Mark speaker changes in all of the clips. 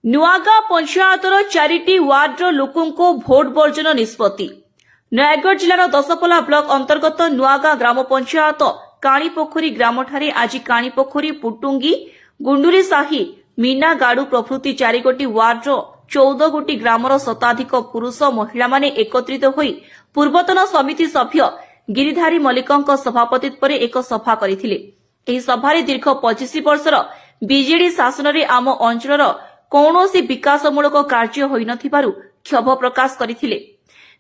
Speaker 1: नुआगां पंचायतर 4टी वार्डर लोकों vote version निष्पत्ति। Nayagarh जिलार दशपल्ला block अंतर्गत नुआगां ग्राम पंचायत काणीपोखरी ग्रामठारे आज काणीपोखरी पुटुंगी गुंडुरी साही मीनागाड़ू प्रभृति 4 गोटी वार्डर 14 गोटी ग्रामर शताधिक पुरुष महिला माने एकत्रित होई पूर्वतन समिति सभ्य गिरिधारी मल्लिकଙ୍କ सभापतित्व एक सभा करथिले। एही सभारे दीर्घ 25 वर्षर बीजेडी शासन रे आम अंचलर कौनसी विकासमूलक कार्य होई नथिबारु क्षोभ प्रकाश करथिले।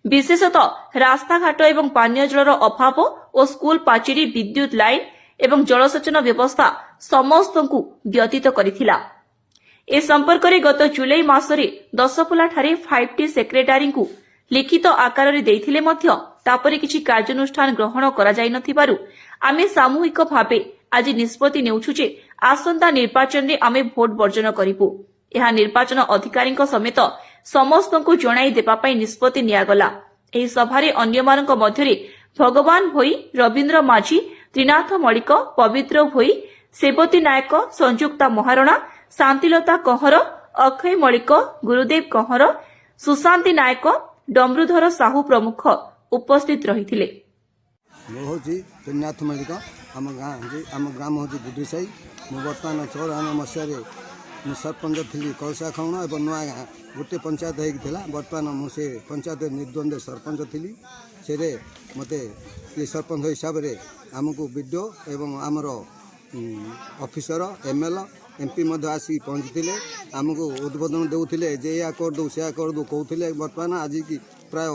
Speaker 1: विशेषतः रास्ताघाट एवं पानीय जलर अभाव और स्कूल पाचेरी विद्युत लाइन एवं जलसेचन व्यवस्था समस्तଙ୍କୁ व्यतीत करथिला। ए संपर्क रे गत जुलाई मासरे दशपल्ला ठारे 5टी सेक्रेटारी को लिखित आकार रे देथिले मध्य तापरे किछि कार्यानुष्ठान ग्रहण करा जाय नथिबारु आमे सामूहिक भाबे आज निष्पत्ति नेउछु जे आसंता निर्वाचन रे आमे भोट बर्जन करिबु। यह निर्वाचन अधिकारी समेत समस्त को जणाई देबा पई निष्पत्ति नियागला। एही सभारे अन्यमानक मध्यरे भगवान भोई, रविन्द्र माझी, त्रिनाथ मल्लिक, पवित्र भोई, सेवती नायक, संयुक्ता महारणा, शांतिलता कहर, अक्षय मल्लिक, गुरुदेव कहर, सुशांति नायक, डमरुधर साहू प्रमुख उपस्थित रहिथिले।
Speaker 2: त्रिनाथ मल्लिक आम ग्राम हूँ गुडीसाई। मुझे बर्तमान 94 मसीह मु सरपंच थी कलसा खाउण और नुआ गाँ गोटे पंचायत होता। बर्तमान मुझे पंचायत निर्द्वंद सरपंच थी। से मत ये सरपंच हिसाब से आमको विडीओ एवं आमर ऑफिसर एमएलए एमपी आसी पहुँची आमको उद्बोधन देते जे या करदे से करदे कहते। बर्तमान आज की प्राय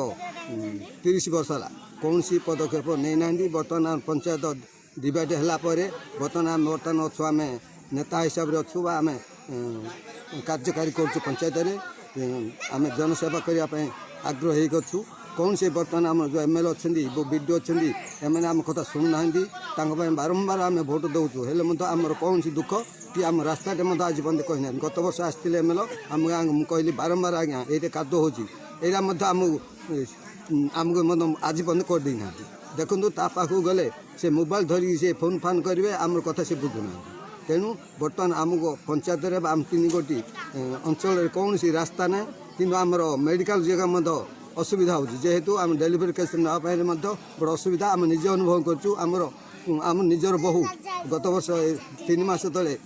Speaker 2: 30 वर्ष है कौन सी पदक्षेप नहीं ना। बर्तमान पंचायत डिवाइड है बर्तमान अच्छु आम नेता हिसाब से अच्छु आम कार्यकारी करुँ पंचायत आम जनसेवा करने आग्रह होगु। कौन से बर्तमान आम जो एमएलए अच्छा विडीओ अच्छा एम आम कथा शुणुना बारंबार आम भोट दौचु हेल्ले आमर कौन सी दुख कि आम रास्ताटे आज बंद कहना। गत वर्ष आसते एमएलए आम गाँव कहली बारंबार आज्ञा ये कादो हो आमको आज बंद कर देना। देखो पाखक गले से मोबाइल धरिकी से फोन फान करेंगे आम कथा से बुझुना। तेणु बर्तमान आमको पंचायत आम 3 गोटी अंचल कौन सी रास्ता ना कि आमर मेडिकल जगह असुविधा होहेतु आम डेलीवरी केस नापाई बड़ असुविधा आम निजे अनुभव करूँ। आम निजर बहु गत वर्ष 3 मास तले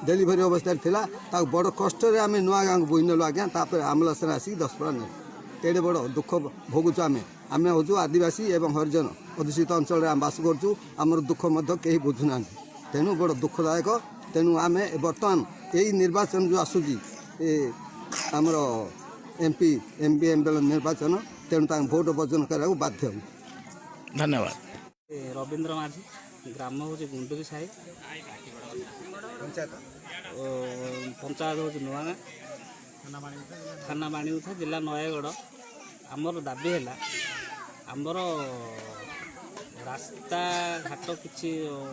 Speaker 2: डेलीवरी अवस्था था बड़ कष्ट आम नुआ गाँव बोई नेलु आज्ञा। आम्बुलांस आसिक 10 पड़ा ने एडे बड़ दुख भोगुचु। आम हूँ आदिवासी एवं हरिजन अधुषित अंचल आम बास करूँ। आमर दुख कहीं बुझुना। तेणु बड़ दुखदायक। तेणु आम बर्तमान यही निर्वाचन जो आसूची आमर एमपी एमएलए निर्वाचन तेणु भोट बर्जन करने बाध्य।
Speaker 3: धन्यवाद।
Speaker 4: रविन्द्र माझी ग्राम हूँ गुंडुरी साही पंचायत हूँ नुआगाँ थाना बाणीउथा जिला नयगढ़। आमर दाबी है आमर रास्ता घाट किसी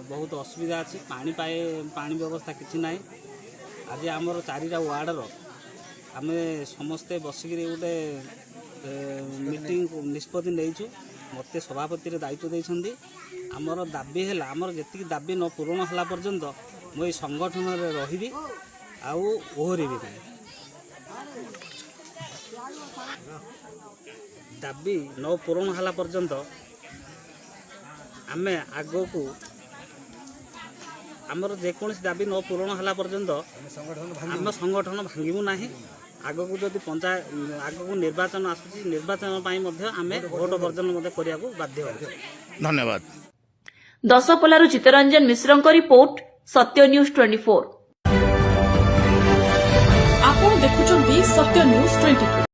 Speaker 4: बहुत असुविधा अच्छी पानी व्यवस्था किसी ना। आज आमर 4टा वार्डर आम समस्ते बसिक गोटे मीटिंग निष्पत्ति नहीं मत सभापति दायित्व देते। आमर दाबी है आमर जी दाबी न पूरण होला पर्यंत मुझे संगठन में रही ओहरी दाबी न पूरण होला पर्यंत आम आग को आमर जेकोसी दाबी न पूरण होला पर्यंत आम संगठन भांगू ना। आग को जब पंचायत आग को निर्वाचन आसूची निर्वाचन आम भोट बर्जन करने बाध्य।
Speaker 3: धन्यवाद।
Speaker 1: दशपल्लारू चित्तरंजन मिश्रଙ୍କ रिपोर्ट सत्य न्यूज 24।
Speaker 5: आपण देखुछन्ती सत्य न्यूज 24।